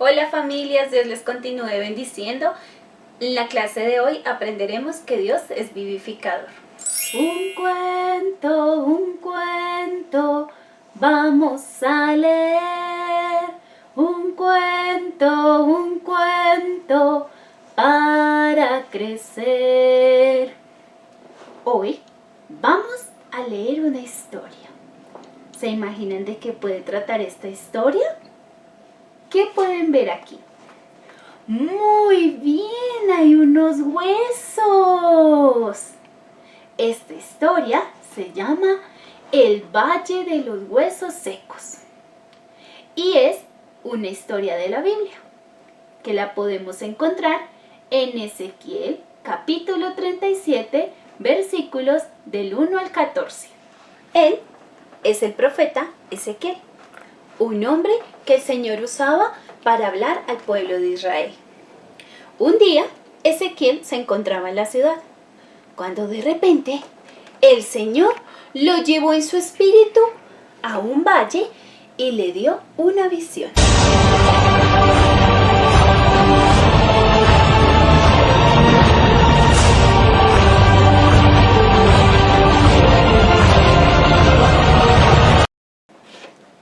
Hola familias, Dios les continúe bendiciendo. En la clase de hoy aprenderemos que Dios es vivificador. Un cuento, vamos a leer. Un cuento para crecer. Hoy vamos a leer una historia. ¿Se imaginan de qué puede tratar esta historia? ¿Qué pueden ver aquí? Muy bien, hay unos huesos. Esta historia se llama El Valle de los Huesos Secos y es una historia de la Biblia que la podemos encontrar en Ezequiel capítulo 37 versículos del 1 al 14. Él es el profeta Ezequiel, un hombre que el Señor usaba para hablar al pueblo de Israel. Un día, Ezequiel se encontraba en la ciudad, cuando de repente el Señor lo llevó en su espíritu a un valle y le dio una visión.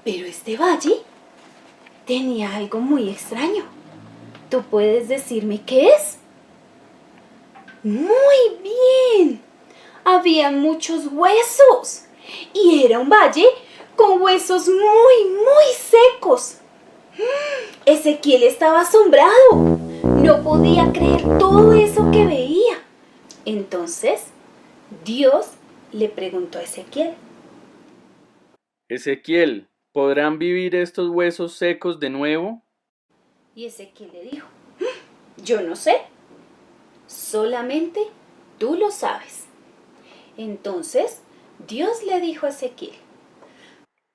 Pero este valle tenía algo muy extraño. ¿Tú puedes decirme qué es? Muy bien. Había muchos huesos y era un valle con huesos muy secos. Ezequiel estaba asombrado. No podía creer todo eso que veía. Entonces, Dios le preguntó a Ezequiel. Ezequiel, ¿podrán vivir estos huesos secos de nuevo? Y Ezequiel le dijo, yo no sé, solamente tú lo sabes. Entonces, Dios le dijo a Ezequiel,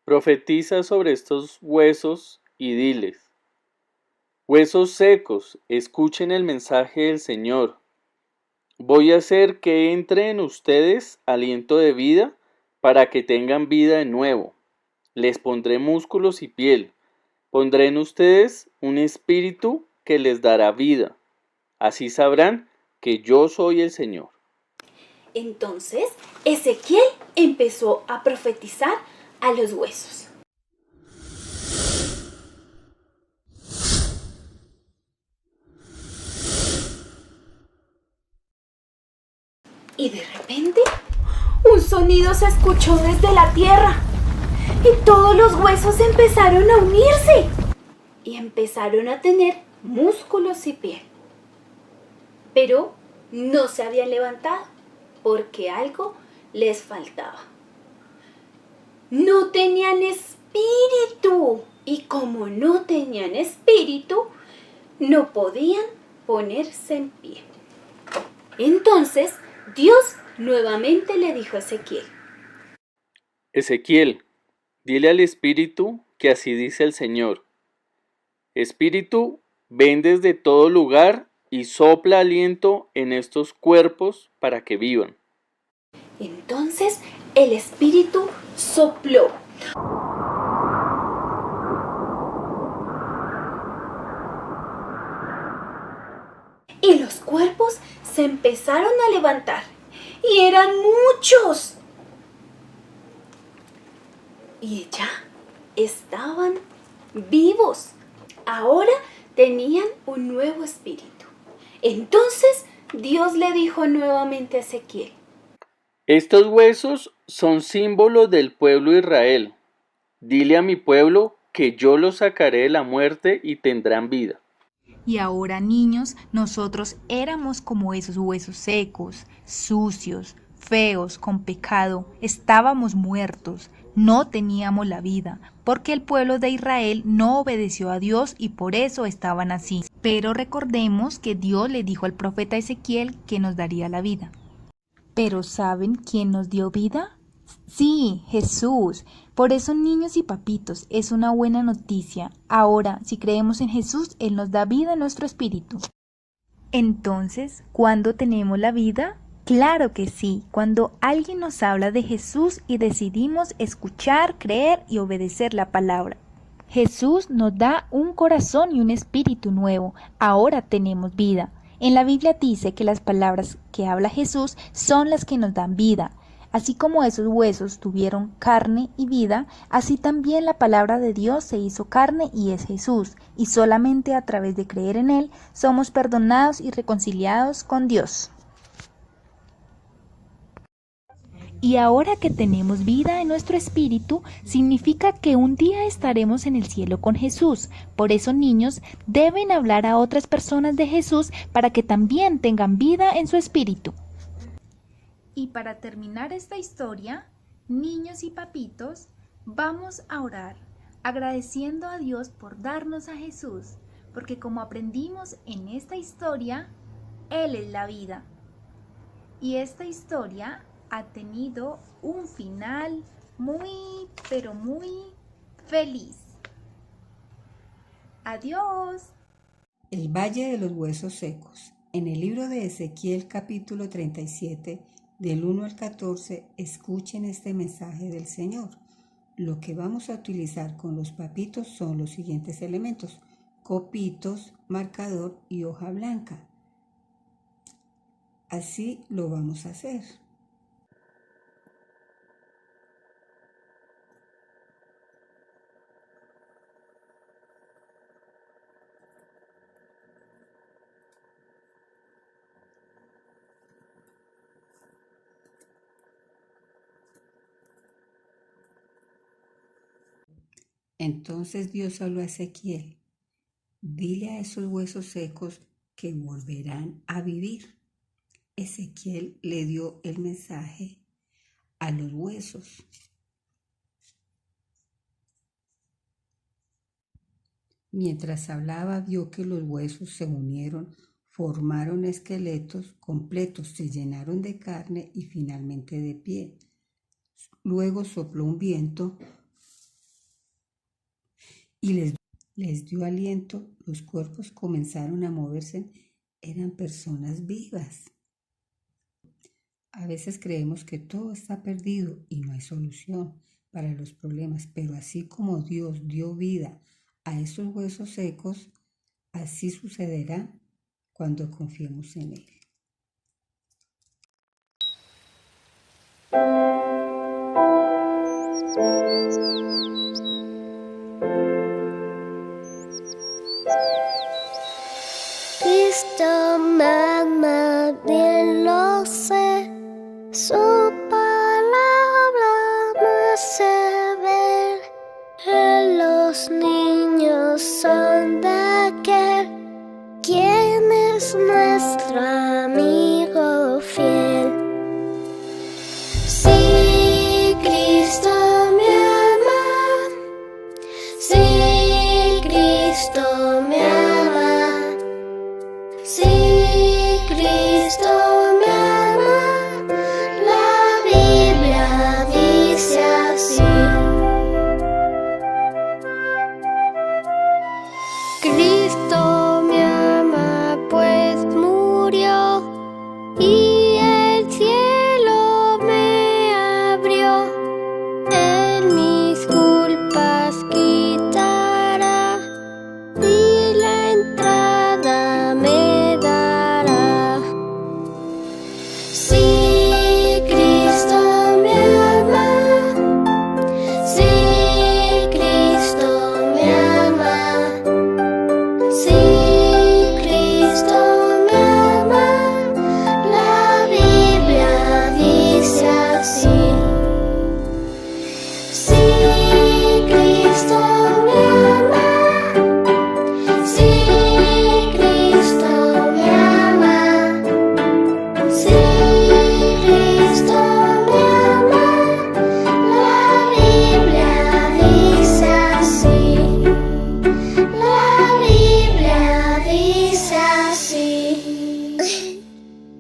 Profetiza sobre estos huesos y diles: huesos secos, escuchen el mensaje del Señor. Voy a hacer que entre en ustedes aliento de vida para que tengan vida de nuevo. Les pondré músculos y piel. Pondré en ustedes un espíritu que les dará vida. Así sabrán que yo soy el Señor. Entonces Ezequiel empezó a profetizar a los huesos. Y de repente, un sonido se escuchó desde la tierra. Y todos los huesos empezaron a unirse. Y empezaron a tener músculos y piel. Pero no se habían levantado porque algo les faltaba. No tenían espíritu. Y como no tenían espíritu, no podían ponerse en pie. Entonces, Dios nuevamente le dijo a Ezequiel. Ezequiel, dile al espíritu que así dice el Señor. Espíritu, ven desde todo lugar y sopla aliento en estos cuerpos para que vivan. Entonces el espíritu sopló. Y los cuerpos se empezaron a levantar. Y eran muchos. Y ya estaban vivos. Ahora tenían un nuevo espíritu. Entonces Dios le dijo nuevamente a Ezequiel. Estos huesos son símbolos del pueblo de Israel. Dile a mi pueblo que yo los sacaré de la muerte y tendrán vida. Y ahora, niños, nosotros éramos como esos huesos secos, sucios, feos, con pecado. Estábamos muertos, no teníamos la vida, porque el pueblo de Israel no obedeció a Dios y por eso estaban así. Pero recordemos que Dios le dijo al profeta Ezequiel que nos daría la vida. ¿Pero saben quién nos dio vida? Sí, Jesús. Por eso, niños y papitos, es una buena noticia. Ahora, si creemos en Jesús, Él nos da vida en nuestro espíritu. Entonces, ¿cuándo tenemos la vida? Claro que sí, cuando alguien nos habla de Jesús y decidimos escuchar, creer y obedecer la palabra. Jesús nos da un corazón y un espíritu nuevo. Ahora tenemos vida. En la Biblia dice que las palabras que habla Jesús son las que nos dan vida. Así como esos huesos tuvieron carne y vida, así también la palabra de Dios se hizo carne y es Jesús. Y solamente a través de creer en Él somos perdonados y reconciliados con Dios. Y ahora que tenemos vida en nuestro espíritu, significa que un día estaremos en el cielo con Jesús. Por eso, niños, deben hablar a otras personas de Jesús para que también tengan vida en su espíritu. Y para terminar esta historia, niños y papitos, vamos a orar, agradeciendo a Dios por darnos a Jesús, porque como aprendimos en esta historia, Él es la vida. Y esta historia ha tenido un final muy, pero muy feliz. Adiós. El Valle de los Huesos Secos. En el libro de Ezequiel capítulo 37, del 1 al 14, escuchen este mensaje del Señor. Lo que vamos a utilizar con los papitos son los siguientes elementos: copitos, marcador y hoja blanca. Así lo vamos a hacer. Entonces Dios habló a Ezequiel: dile a esos huesos secos que volverán a vivir. Ezequiel le dio el mensaje a los huesos. Mientras hablaba, vio que los huesos se unieron, formaron esqueletos completos, se llenaron de carne y finalmente de pie. Luego sopló un viento y les dio aliento. Los cuerpos comenzaron a moverse. Eran personas vivas. A veces creemos que todo está perdido y no hay solución para los problemas, pero así como Dios dio vida a esos huesos secos, así sucederá cuando confiemos en Él. Cristo mamá, bien lo sé, su palabra me hace ver que los niños son de aquel quien es nuestro